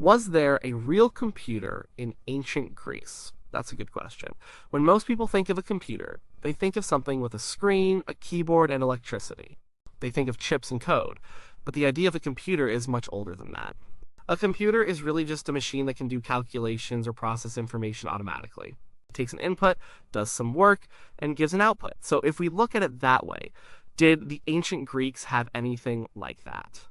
Was there a real computer in ancient Greece? That's a good question. When most people think of a computer, they think of something with a screen, a keyboard, and electricity. They think of chips and code. But the idea of a computer is much older than that. A computer is really just a machine that can do calculations or process information automatically. It takes an input, does some work, and gives an output. So if we look at it that way, did the ancient Greeks have anything like that?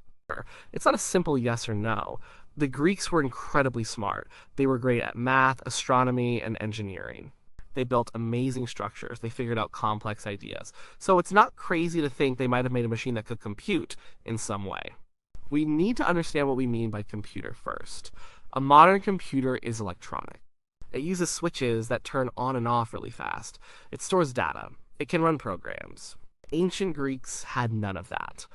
It's not a simple yes or no. The Greeks were incredibly smart. They were great at math, astronomy, and engineering. They built amazing structures. They figured out complex ideas. So it's not crazy to think they might have made a machine that could compute in some way. We need to understand what we mean by computer first. A modern computer is electronic. It uses switches that turn on and off really fast. It stores data. It can run programs. Ancient Greeks had none of that.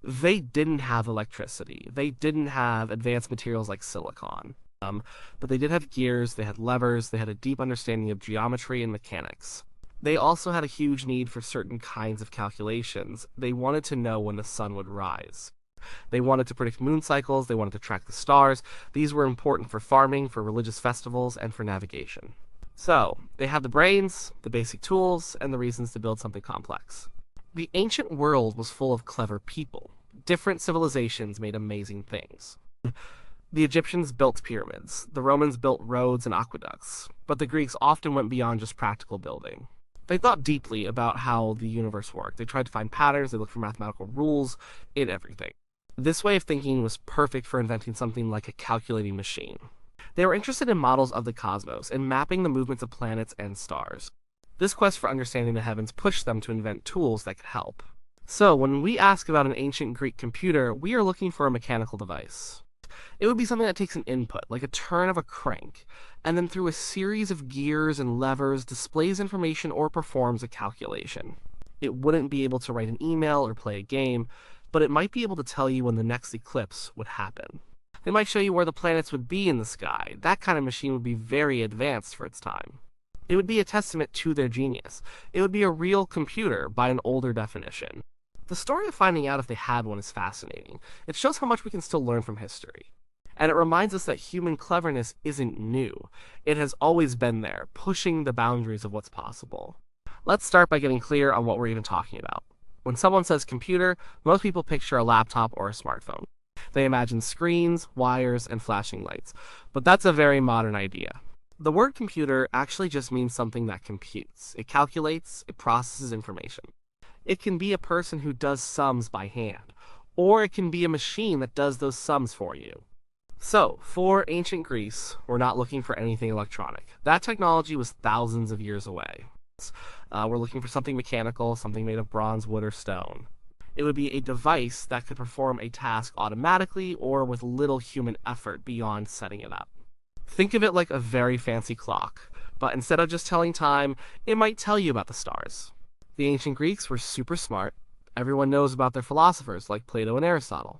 They didn't have electricity. They didn't have advanced materials like silicon. But they did have gears, they had levers, they had a deep understanding of geometry and mechanics. They also had a huge need for certain kinds of calculations. They wanted to know when the sun would rise. They wanted to predict moon cycles, they wanted to track the stars. These were important for farming, for religious festivals, and for navigation. So, they had the brains, the basic tools, and the reasons to build something complex. The ancient world was full of clever people. Different civilizations made amazing things. The Egyptians built pyramids, the Romans built roads and aqueducts, but the Greeks often went beyond just practical building. They thought deeply about how the universe worked. They tried to find patterns, they looked for mathematical rules in everything. This way of thinking was perfect for inventing something like a calculating machine. They were interested in models of the cosmos and mapping the movements of planets and stars. This quest for understanding the heavens pushed them to invent tools that could help. So, when we ask about an ancient Greek computer, we are looking for a mechanical device. It would be something that takes an input, like a turn of a crank, and then through a series of gears and levers displays information or performs a calculation. It wouldn't be able to write an email or play a game, but it might be able to tell you when the next eclipse would happen. They might show you where the planets would be in the sky. That kind of machine would be very advanced for its time. It would be a testament to their genius. It would be a real computer by an older definition. The story of finding out if they had one is fascinating. It shows how much we can still learn from history. And it reminds us that human cleverness isn't new. It has always been there, pushing the boundaries of what's possible. Let's start by getting clear on what we're even talking about. When someone says computer, most people picture a laptop or a smartphone. They imagine screens, wires, and flashing lights. But that's a very modern idea. The word computer actually just means something that computes. It calculates, it processes information. It can be a person who does sums by hand, or it can be a machine that does those sums for you. So, for ancient Greece, we're not looking for anything electronic. That technology was thousands of years away. We're looking for something mechanical, something made of bronze, wood, or stone. It would be a device that could perform a task automatically or with little human effort beyond setting it up. Think of it like a very fancy clock, but instead of just telling time, it might tell you about the stars. The ancient Greeks were super smart. Everyone knows about their philosophers like Plato and Aristotle.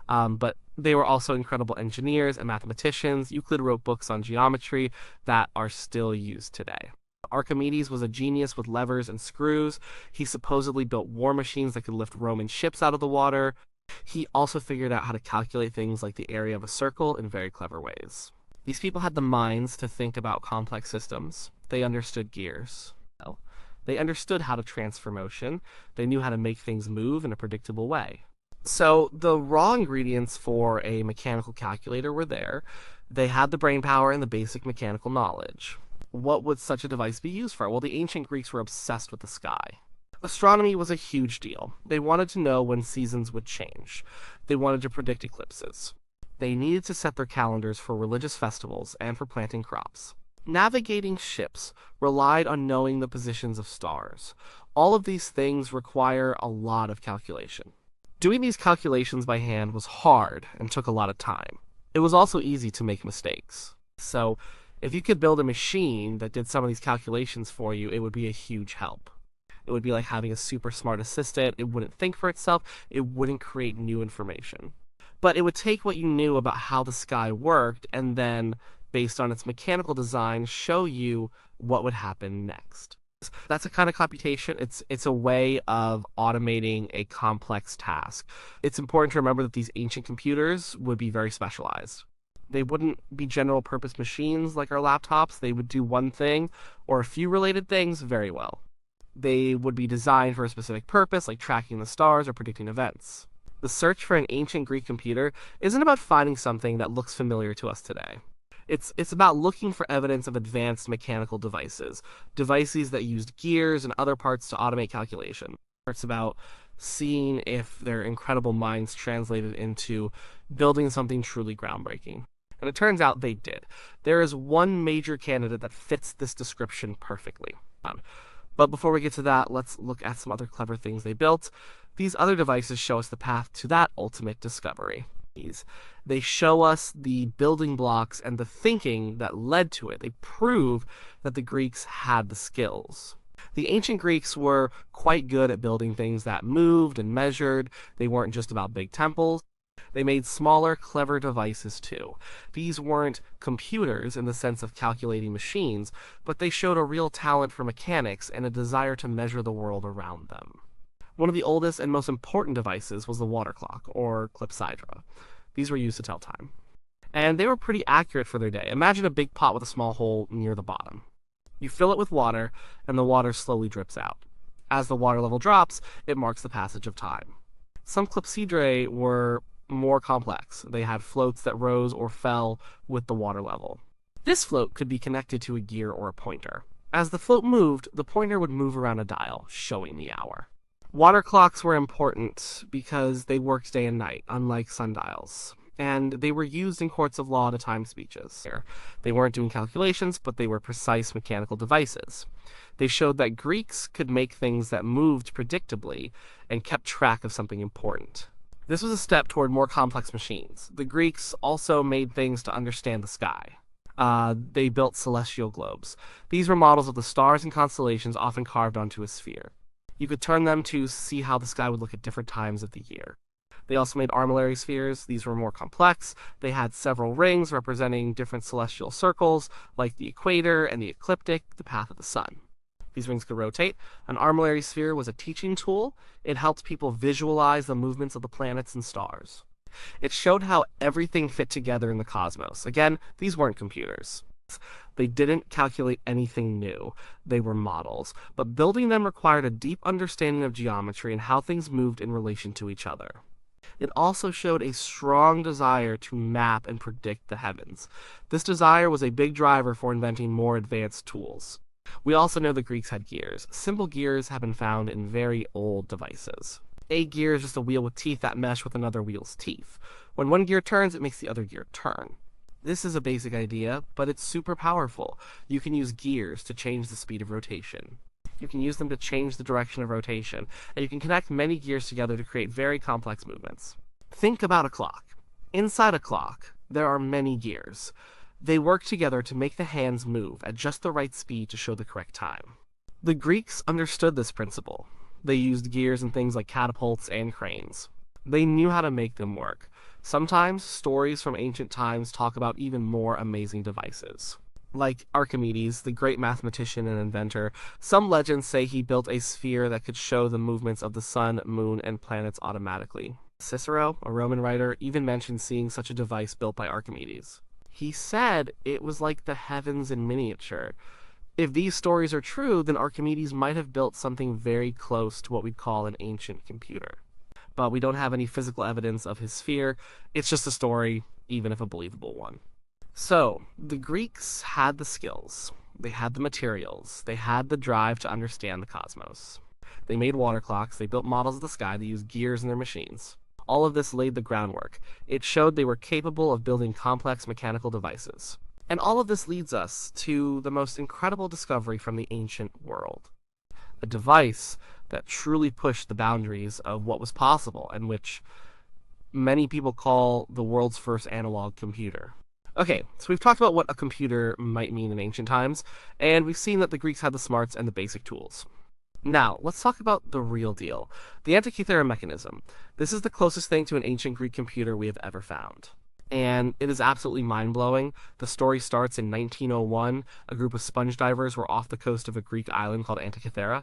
But they were also incredible engineers and mathematicians. Euclid wrote books on geometry that are still used today. Archimedes was a genius with levers and screws. He supposedly built war machines that could lift Roman ships out of the water. He also figured out how to calculate things like the area of a circle in very clever ways. These people had the minds to think about complex systems. They understood gears. They understood how to transfer motion. They knew how to make things move in a predictable way. So the raw ingredients for a mechanical calculator were there. They had the brain power and the basic mechanical knowledge. What would such a device be used for? Well, the ancient Greeks were obsessed with the sky. Astronomy was a huge deal. They wanted to know when seasons would change. They wanted to predict eclipses. They needed to set their calendars for religious festivals and for planting crops. Navigating ships relied on knowing the positions of stars. All of these things require a lot of calculation. Doing these calculations by hand was hard and took a lot of time. It was also easy to make mistakes. So, if you could build a machine that did some of these calculations for you, it would be a huge help. It would be like having a super smart assistant. It wouldn't think for itself. It wouldn't create new information. But it would take what you knew about how the sky worked and then, based on its mechanical design, show you what would happen next. That's a kind of computation. It's a way of automating a complex task. It's important to remember that these ancient computers would be very specialized. They wouldn't be general purpose machines like our laptops. They would do one thing or a few related things very well. They would be designed for a specific purpose, like tracking the stars or predicting events. The search for an ancient Greek computer isn't about finding something that looks familiar to us today. It's about looking for evidence of advanced mechanical devices, devices that used gears and other parts to automate calculation. It's about seeing if their incredible minds translated into building something truly groundbreaking. And it turns out they did. There is one major candidate that fits this description perfectly. But before we get to that, let's look at some other clever things they built. These other devices show us the path to that ultimate discovery. They show us the building blocks and the thinking that led to it. They prove that the Greeks had the skills. The ancient Greeks were quite good at building things that moved and measured. They weren't just about big temples. They made smaller, clever devices too. These weren't computers in the sense of calculating machines, but they showed a real talent for mechanics and a desire to measure the world around them. One of the oldest and most important devices was the water clock, or clepsydra. These were used to tell time. And they were pretty accurate for their day. Imagine a big pot with a small hole near the bottom. You fill it with water, and the water slowly drips out. As the water level drops, it marks the passage of time. Some clepsydrae were more complex. They had floats that rose or fell with the water level. This float could be connected to a gear or a pointer. As the float moved, the pointer would move around a dial, showing the hour. Water clocks were important because they worked day and night, unlike sundials, and they were used in courts of law to time speeches. They weren't doing calculations, but they were precise mechanical devices. They showed that Greeks could make things that moved predictably and kept track of something important. This was a step toward more complex machines. The Greeks also made things to understand the sky. They built celestial globes. These were models of the stars and constellations often carved onto a sphere. You could turn them to see how the sky would look at different times of the year. They also made armillary spheres. These were more complex. They had several rings representing different celestial circles, like the equator and the ecliptic, the path of the sun. These rings could rotate. An armillary sphere was a teaching tool. It helped people visualize the movements of the planets and stars. It showed how everything fit together in the cosmos. Again, these weren't computers. They didn't calculate anything new. They were models. But building them required a deep understanding of geometry and how things moved in relation to each other. It also showed a strong desire to map and predict the heavens. This desire was a big driver for inventing more advanced tools. We also know the Greeks had gears. Simple gears have been found in very old devices. A gear is just a wheel with teeth that mesh with another wheel's teeth. When one gear turns, it makes the other gear turn. This is a basic idea, but it's super powerful. You can use gears to change the speed of rotation. You can use them to change the direction of rotation, and you can connect many gears together to create very complex movements. Think about a clock. Inside a clock, there are many gears. They work together to make the hands move at just the right speed to show the correct time. The Greeks understood this principle. They used gears in things like catapults and cranes. They knew how to make them work. Sometimes stories from ancient times talk about even more amazing devices. Like Archimedes, the great mathematician and inventor, some legends say he built a sphere that could show the movements of the sun, moon, and planets automatically. Cicero, a Roman writer, even mentioned seeing such a device built by Archimedes. He said it was like the heavens in miniature. If these stories are true, then Archimedes might have built something very close to what we'd call an ancient computer. But we don't have any physical evidence of his sphere. It's just a story, even if a believable one. So, the Greeks had the skills. They had the materials. They had the drive to understand the cosmos. They made water clocks. They built models of the sky. They used gears in their machines. All of this laid the groundwork. It showed they were capable of building complex mechanical devices. And all of this leads us to the most incredible discovery from the ancient world. A device that truly pushed the boundaries of what was possible, and which many people call the world's first analog computer. Okay, so we've talked about what a computer might mean in ancient times, and we've seen that the Greeks had the smarts and the basic tools. Now, let's talk about the real deal, the Antikythera mechanism. This is the closest thing to an ancient Greek computer we have ever found. And it is absolutely mind-blowing. The story starts in 1901. A group of sponge divers were off the coast of a Greek island called Antikythera.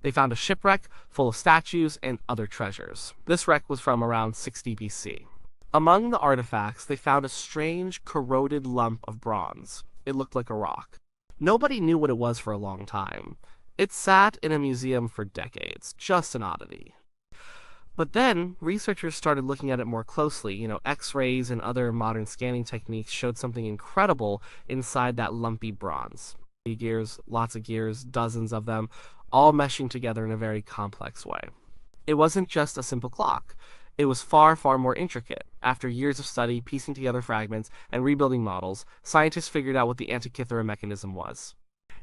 They found a shipwreck full of statues and other treasures. This wreck was from around 60 BC. Among the artifacts, they found a strange, corroded lump of bronze. It looked like a rock. Nobody knew what it was for a long time. It sat in a museum for decades, just an oddity. But then, researchers started looking at it more closely. X-rays and other modern scanning techniques showed something incredible inside that lumpy bronze. Gears, lots of gears, dozens of them, all meshing together in a very complex way. It wasn't just a simple clock. It was far, far more intricate. After years of study, piecing together fragments, and rebuilding models, scientists figured out what the Antikythera mechanism was.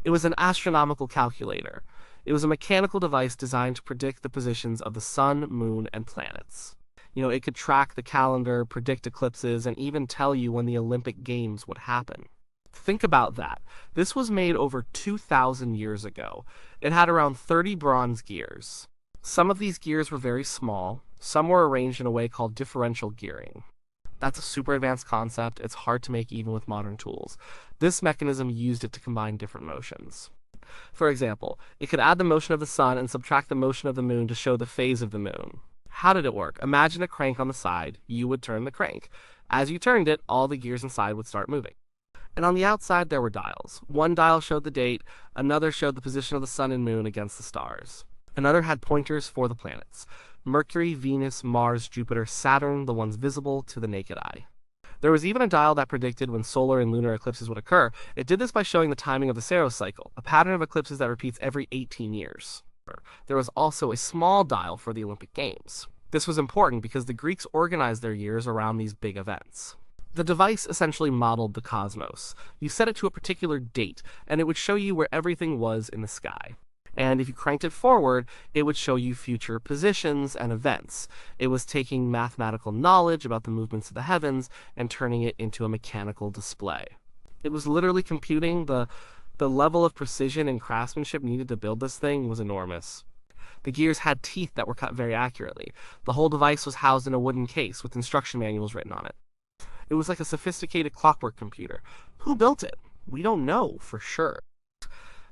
It was an astronomical calculator. It was a mechanical device designed to predict the positions of the sun, moon, and planets. It could track the calendar, predict eclipses, and even tell you when the Olympic Games would happen. Think about that. This was made over 2,000 years ago. It had around 30 bronze gears. Some of these gears were very small. Some were arranged in a way called differential gearing. That's a super advanced concept. It's hard to make even with modern tools. This mechanism used it to combine different motions. For example, it could add the motion of the sun and subtract the motion of the moon to show the phase of the moon. How did it work? Imagine a crank on the side. You would turn the crank. As you turned it, all the gears inside would start moving. And on the outside, there were dials. One dial showed the date, another showed the position of the sun and moon against the stars. Another had pointers for the planets: Mercury, Venus, Mars, Jupiter, Saturn, the ones visible to the naked eye. There was even a dial that predicted when solar and lunar eclipses would occur. It did this by showing the timing of the Saros cycle, a pattern of eclipses that repeats every 18 years. There was also a small dial for the Olympic Games. This was important because the Greeks organized their years around these big events. The device essentially modeled the cosmos. You set it to a particular date, and it would show you where everything was in the sky. And if you cranked it forward, it would show you future positions and events. It was taking mathematical knowledge about the movements of the heavens and turning it into a mechanical display. It was literally computing. The level of precision and craftsmanship needed to build this thing was enormous. The gears had teeth that were cut very accurately. The whole device was housed in a wooden case with instruction manuals written on it. It was like a sophisticated clockwork computer. Who built it? We don't know for sure.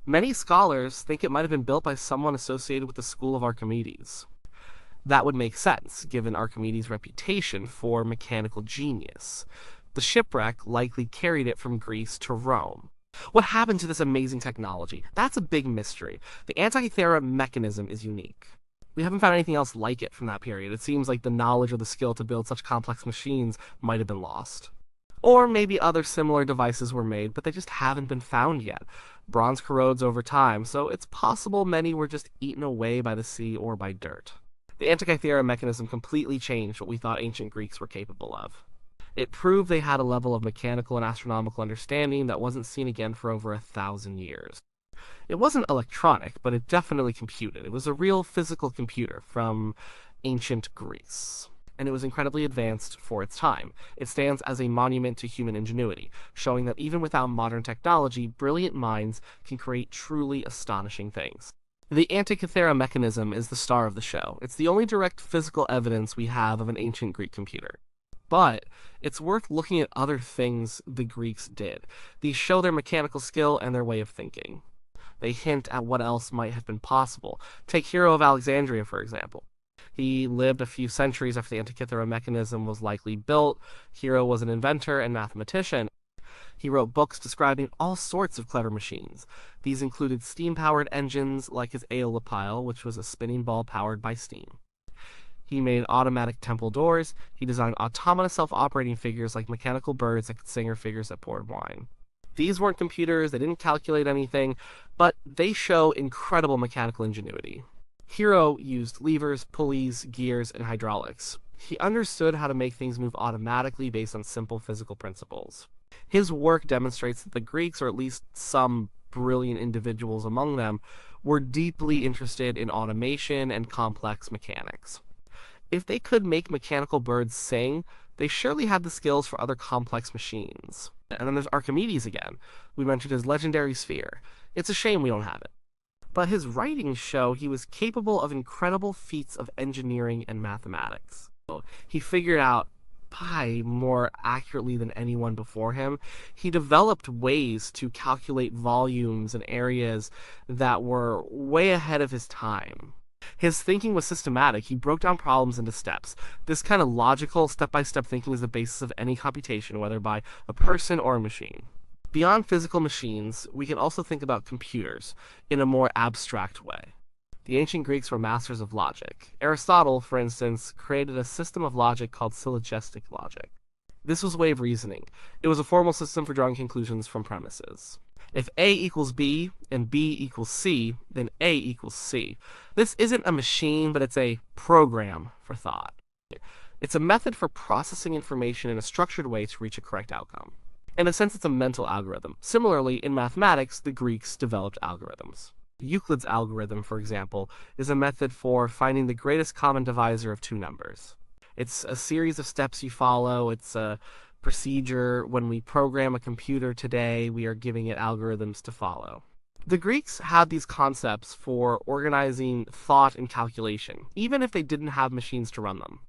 Many scholars think it might have been built by someone associated with the school of Archimedes. That would make sense, given Archimedes' reputation for mechanical genius. The shipwreck likely carried it from Greece to Rome. What happened to this amazing technology? That's a big mystery. The Antikythera mechanism is unique. We haven't found anything else like it from that period. It seems like the knowledge or the skill to build such complex machines might have been lost. Or maybe other similar devices were made, but they just haven't been found yet. Bronze corrodes over time, so it's possible many were just eaten away by the sea or by dirt. The Antikythera mechanism completely changed what we thought ancient Greeks were capable of. It proved they had a level of mechanical and astronomical understanding that wasn't seen again for over 1,000 years. It wasn't electronic, but it definitely computed. It was a real physical computer from ancient Greece. And it was incredibly advanced for its time. It stands as a monument to human ingenuity, showing that even without modern technology, brilliant minds can create truly astonishing things. The Antikythera mechanism is the star of the show. It's the only direct physical evidence we have of an ancient Greek computer. But it's worth looking at other things the Greeks did. These show their mechanical skill and their way of thinking. They hint at what else might have been possible. Take Hero of Alexandria, for example. He lived a few centuries after the Antikythera mechanism was likely built. Hero was an inventor and mathematician. He wrote books describing all sorts of clever machines. These included steam-powered engines like his Aeolipile, which was a spinning ball powered by steam. He made automatic temple doors. He designed autonomous self-operating figures like mechanical birds that could sing or figures that poured wine. These weren't computers, they didn't calculate anything, but they show incredible mechanical ingenuity. Hero used levers, pulleys, gears, and hydraulics. He understood how to make things move automatically based on simple physical principles. His work demonstrates that the Greeks, or at least some brilliant individuals among them, were deeply interested in automation and complex mechanics. If they could make mechanical birds sing, they surely had the skills for other complex machines. And then there's Archimedes again. We mentioned his legendary sphere. It's a shame we don't have it. But his writings show he was capable of incredible feats of engineering and mathematics. He figured out pi more accurately than anyone before him. He developed ways to calculate volumes and areas that were way ahead of his time. His thinking was systematic. He broke down problems into steps. This kind of logical, step-by-step thinking is the basis of any computation, whether by a person or a machine. Beyond physical machines, we can also think about computers in a more abstract way. The ancient Greeks were masters of logic. Aristotle, for instance, created a system of logic called syllogistic logic. This was a way of reasoning. It was a formal system for drawing conclusions from premises. If A equals B and B equals C, then A equals C. This isn't a machine, but it's a program for thought. It's a method for processing information in a structured way to reach a correct outcome. In a sense, it's a mental algorithm. Similarly, in mathematics, the Greeks developed algorithms. Euclid's algorithm, for example, is a method for finding the greatest common divisor of two numbers. It's a series of steps you follow. It's a procedure. When we program a computer today, we are giving it algorithms to follow. The Greeks had these concepts for organizing thought and calculation, even if they didn't have machines to run them.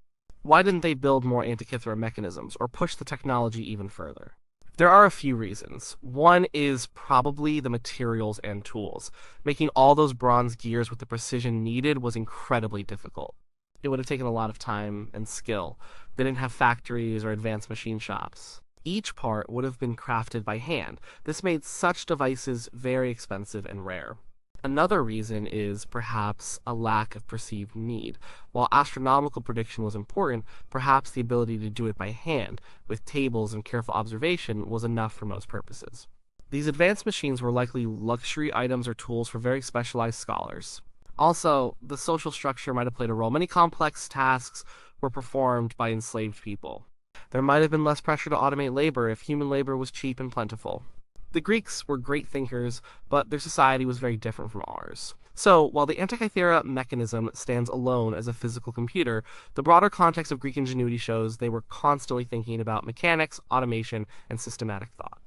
Why didn't they build more Antikythera mechanisms or push the technology even further? There are a few reasons. One is probably the materials and tools. Making all those bronze gears with the precision needed was incredibly difficult. It would have taken a lot of time and skill. They didn't have factories or advanced machine shops. Each part would have been crafted by hand. This made such devices very expensive and rare. Another reason is perhaps a lack of perceived need. While astronomical prediction was important, perhaps the ability to do it by hand, with tables and careful observation, was enough for most purposes. These advanced machines were likely luxury items or tools for very specialized scholars. Also, the social structure might have played a role. Many complex tasks were performed by enslaved people. There might have been less pressure to automate labor if human labor was cheap and plentiful. The Greeks were great thinkers, but their society was very different from ours. So, while the Antikythera mechanism stands alone as a physical computer, the broader context of Greek ingenuity shows they were constantly thinking about mechanics, automation, and systematic thought.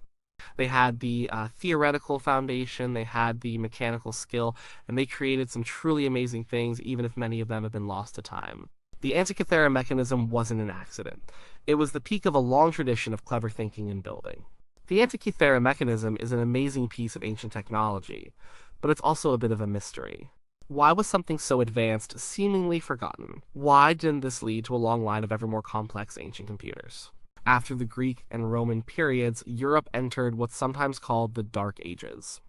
They had the theoretical foundation, they had the mechanical skill, and they created some truly amazing things, even if many of them have been lost to time. The Antikythera mechanism wasn't an accident. It was the peak of a long tradition of clever thinking and building. The Antikythera mechanism is an amazing piece of ancient technology, but it's also a bit of a mystery. Why was something so advanced seemingly forgotten? Why didn't this lead to a long line of ever more complex ancient computers? After the Greek and Roman periods, Europe entered what's sometimes called the Dark Ages.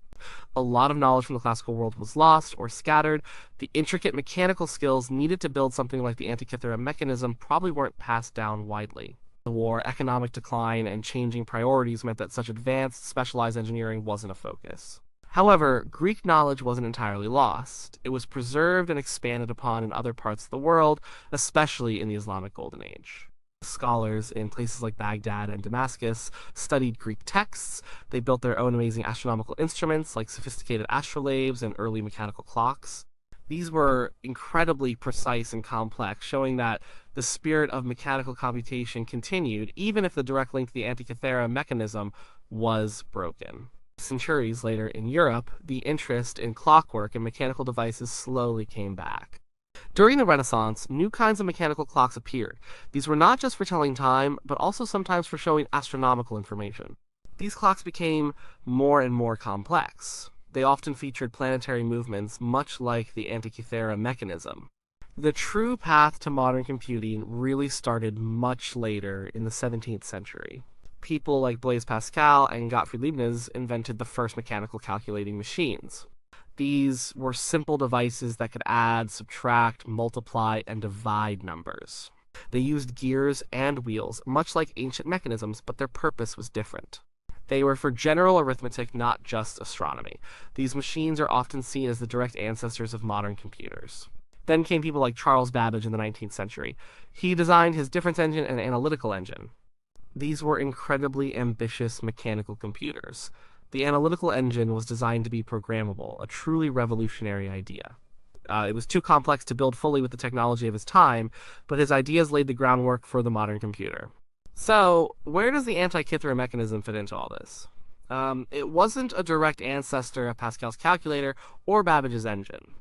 A lot of knowledge from the classical world was lost or scattered. The intricate mechanical skills needed to build something like the Antikythera mechanism probably weren't passed down widely. The war, economic decline, and changing priorities meant that such advanced, specialized engineering wasn't a focus. However, Greek knowledge wasn't entirely lost. It was preserved and expanded upon in other parts of the world, especially in the Islamic Golden Age. Scholars in places like Baghdad and Damascus studied Greek texts. They built their own amazing astronomical instruments like sophisticated astrolabes and early mechanical clocks. These were incredibly precise and complex, showing that the spirit of mechanical computation continued, even if the direct link to the Antikythera mechanism was broken. Centuries later in Europe, the interest in clockwork and mechanical devices slowly came back. During the Renaissance, new kinds of mechanical clocks appeared. These were not just for telling time, but also sometimes for showing astronomical information. These clocks became more and more complex. They often featured planetary movements, much like the Antikythera mechanism. The true path to modern computing really started much later in the 17th century. People like Blaise Pascal and Gottfried Leibniz invented the first mechanical calculating machines. These were simple devices that could add, subtract, multiply, and divide numbers. They used gears and wheels, much like ancient mechanisms, but their purpose was different. They were for general arithmetic, not just astronomy. These machines are often seen as the direct ancestors of modern computers. Then came people like Charles Babbage in the 19th century. He designed his difference engine and analytical engine. These were incredibly ambitious mechanical computers. The analytical engine was designed to be programmable, a truly revolutionary idea. It was too complex to build fully with the technology of his time, but his ideas laid the groundwork for the modern computer. So, where does the Antikythera mechanism fit into all this? It wasn't a direct ancestor of Pascal's calculator or Babbage's engine.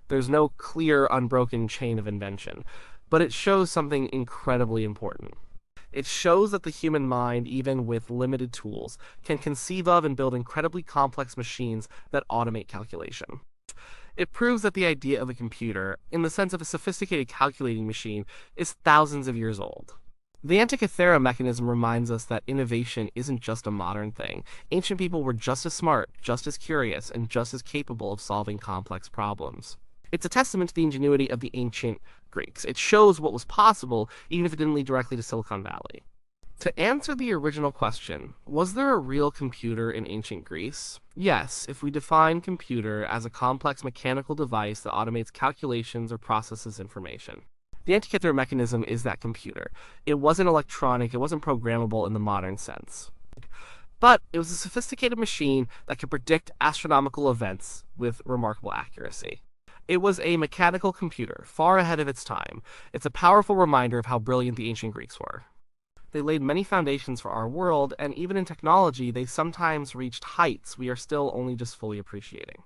There's no clear, unbroken chain of invention, but it shows something incredibly important. It shows that the human mind, even with limited tools, can conceive of and build incredibly complex machines that automate calculation. It proves that the idea of a computer, in the sense of a sophisticated calculating machine, is thousands of years old. The Antikythera mechanism reminds us that innovation isn't just a modern thing. Ancient people were just as smart, just as curious, and just as capable of solving complex problems. It's a testament to the ingenuity of the ancient Greeks. It shows what was possible, even if it didn't lead directly to Silicon Valley. To answer the original question, was there a real computer in ancient Greece? Yes, if we define computer as a complex mechanical device that automates calculations or processes information. The Antikythera mechanism is that computer. It wasn't electronic, it wasn't programmable in the modern sense. But it was a sophisticated machine that could predict astronomical events with remarkable accuracy. It was a mechanical computer, far ahead of its time. It's a powerful reminder of how brilliant the ancient Greeks were. They laid many foundations for our world, and even in technology, they sometimes reached heights we are still only just fully appreciating.